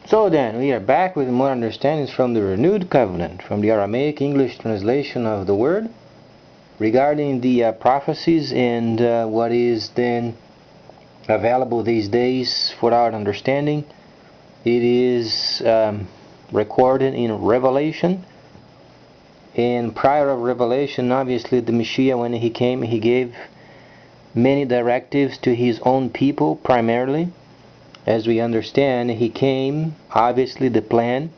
So then, we are back with more understandings from the Renewed Covenant, from the Aramaic English translation of the word, regarding the prophecies and what is then available these days for our understanding. It is recorded in Revelation, and prior of Revelation, obviously the Messiah, when he came, he gave many directives to his own people primarily. As we understand, he came, obviously the plan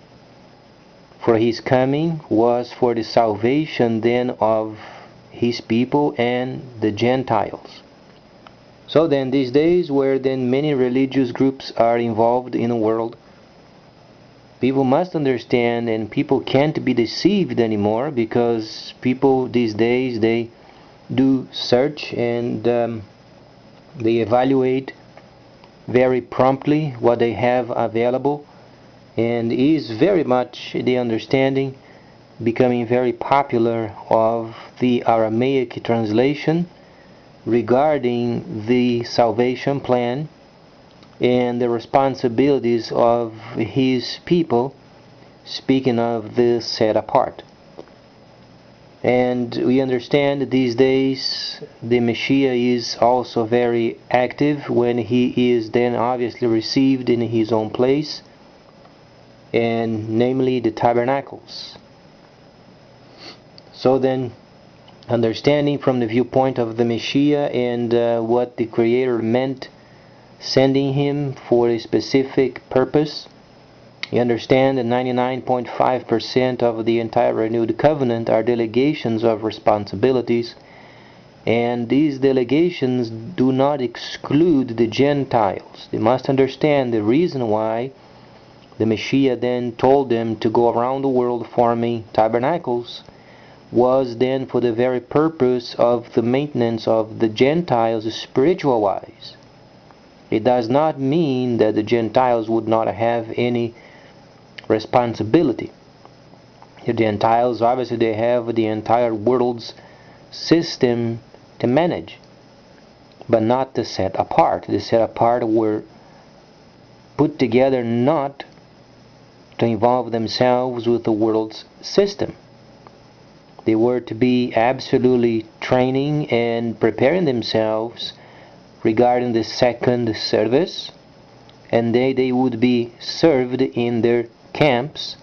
for his coming was for the salvation then of his people and the Gentiles. So then these days where then many religious groups are involved in the world, people must understand, and people can't be deceived anymore, because people these days, they do search and they evaluate very promptly what they have available, and is very much the understanding becoming very popular of the Aramaic translation regarding the salvation plan and the responsibilities of his people, speaking of the set apart. And we understand these days the Messiah is also very active when he is then obviously received in his own place, and namely the tabernacles. So then, understanding from the viewpoint of the Messiah and what the Creator meant sending him for a specific purpose, you understand that 99.5% of the entire Renewed Covenant are delegations of responsibilities, and these delegations do not exclude the Gentiles. They must understand the reason why the Messiah then told them to go around the world forming tabernacles was then for the very purpose of the maintenance of the Gentiles spiritual-wise. It does not mean that the Gentiles would not have any responsibility. The Gentiles, obviously, they have the entire world's system to manage, but not the set apart. The set apart were put together not to involve themselves with the world's system. They were to be absolutely training and preparing themselves regarding the second service, and they would be served in their camps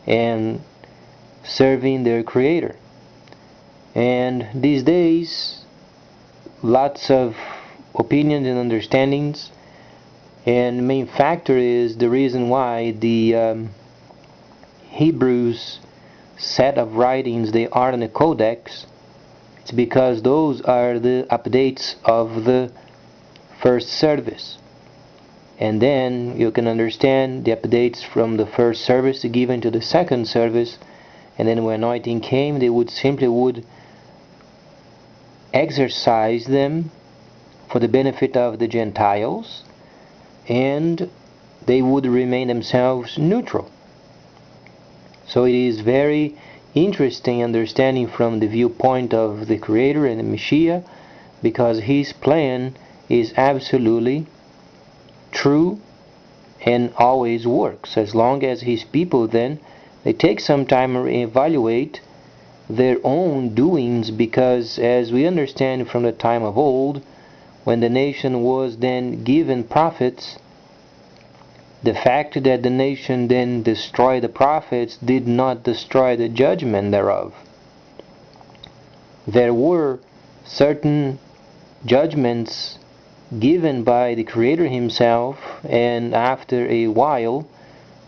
and serving their Creator. And these days, lots of opinions and understandings, and the main factor is the reason why the Hebrews set of writings, they are in the Codex. It's because those are the updates of the first service. And then you can understand the updates from the first service given to the second service, and then when anointing came, they would simply exercise them for the benefit of the Gentiles, and they would remain themselves neutral. So it is very interesting understanding from the viewpoint of the Creator and the Messiah, because his plan is absolutely true and always works, as long as his people then they take some time to evaluate their own doings, because as we understand from the time of old, when the nation was then given prophets, the fact that the nation then destroyed the prophets did not destroy the judgment thereof. There were certain judgments given by the Creator himself, and after a while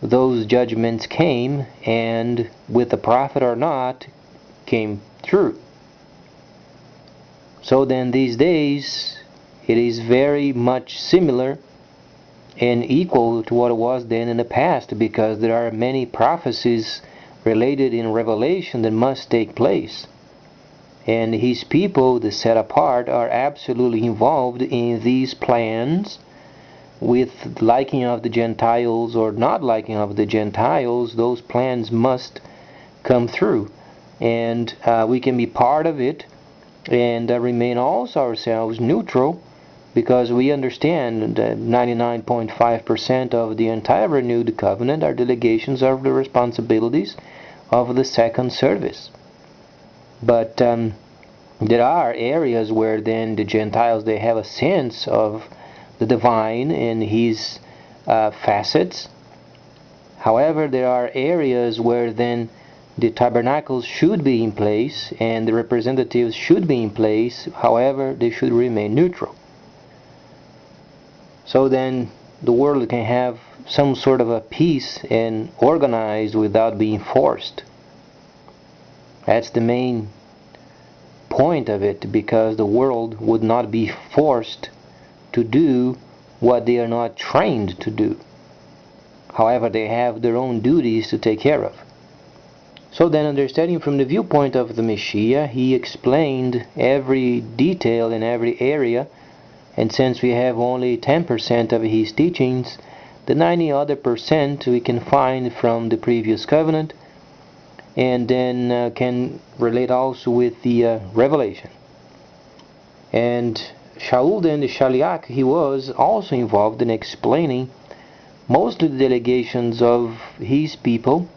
those judgments came, and with the prophet or not, came through. So then these days it is very much similar and equal to what it was then in the past, because there are many prophecies related in Revelation that must take place. And his people, the set apart, are absolutely involved in these plans, with liking of the Gentiles or not liking of the Gentiles. Those plans must come through, and we can be part of it and remain also ourselves neutral, because we understand that 99.5% of the entire renewed covenant are delegations of the responsibilities of the second service. But there are areas where then the Gentiles, they have a sense of the divine in his facets. However, there are areas where then the tabernacles should be in place and the representatives should be in place. However, they should remain neutral. So then the world can have some sort of a peace and organized without being forced. That's the main point of it, because the world would not be forced to do what they are not trained to do. However, they have their own duties to take care of. So then, understanding from the viewpoint of the Messiah, he explained every detail in every area, and since we have only 10% of his teachings, the 90 other percent we can find from the previous covenant, and then can relate also with the Revelation. And Shaul then, the Shaliach, he was also involved in explaining most of the delegations of his people,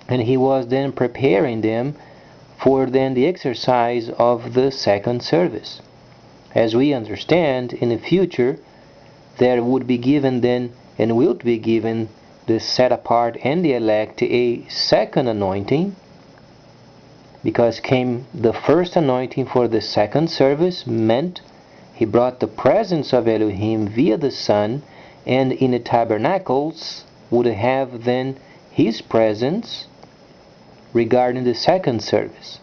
and he was then preparing them for then the exercise of the second service. As we understand, in the future there would be given then and will be given the set apart and the elect a second anointing, because came the first anointing for the second service meant he brought the presence of Elohim via the Son, and in the tabernacles would have then his presence regarding the second service.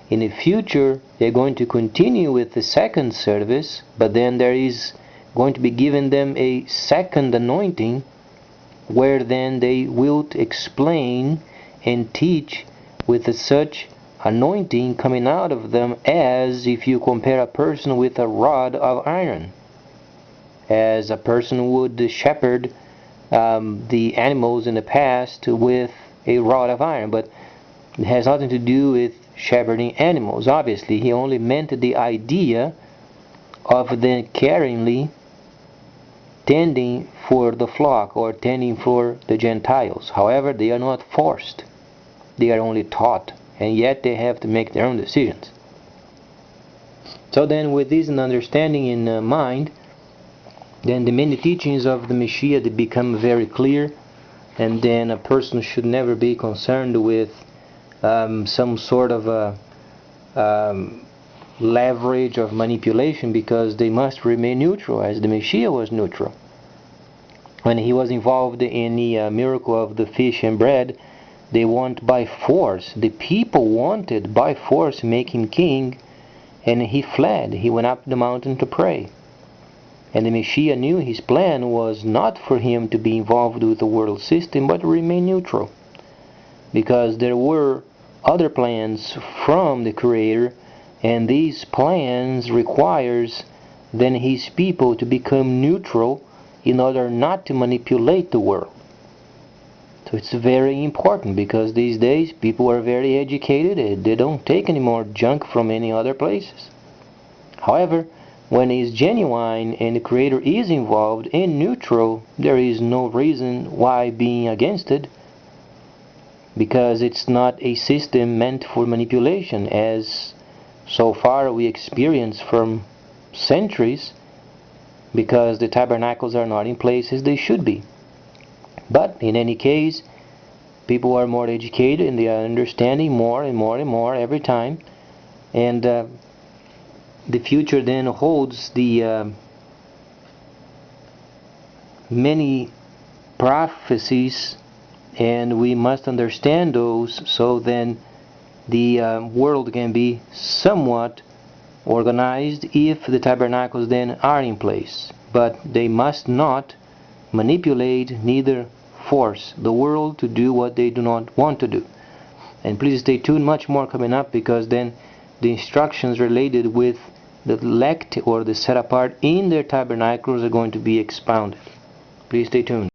In the future they're going to continue with the second service, but then there is going to be given them a second anointing, where then they will explain and teach with such anointing coming out of them, as if you compare a person with a rod of iron, as a person would shepherd the animals in the past with a rod of iron. But it has nothing to do with shepherding animals. Obviously, he only meant the idea of then caringly tending for the flock or tending for the Gentiles. However, they are not forced. They are only taught, and yet they have to make their own decisions. So then, with this understanding in mind, then the many teachings of the Messiah, they become very clear, and then a person should never be concerned with some sort of a leverage of manipulation, because they must remain neutral, as the Messiah was neutral. When he was involved in the miracle of the fish and bread, they want by force. The people wanted by force make him king, and he fled. He went up the mountain to pray. And the Messiah knew his plan was not for him to be involved with the world system, but to remain neutral, because there were other plans from the Creator, and these plans requires then his people to become neutral in order not to manipulate the world. So it's very important, because these days people are very educated. They don't take any more junk from any other places. However, when it's genuine and the Creator is involved and neutral, there is no reason why being against it, because it's not a system meant for manipulation, as so far we experience from centuries, because the tabernacles are not in place as they should be. But in any case, people are more educated and they are understanding more and more and more every time, and the future then holds the many prophecies, and we must understand those, so then the world can be somewhat organized if the tabernacles then are in place. But they must not manipulate, neither force the world to do what they do not want to do. And please stay tuned, much more coming up, because then the instructions related with the elect or the set apart in their tabernacles are going to be expounded. Please stay tuned.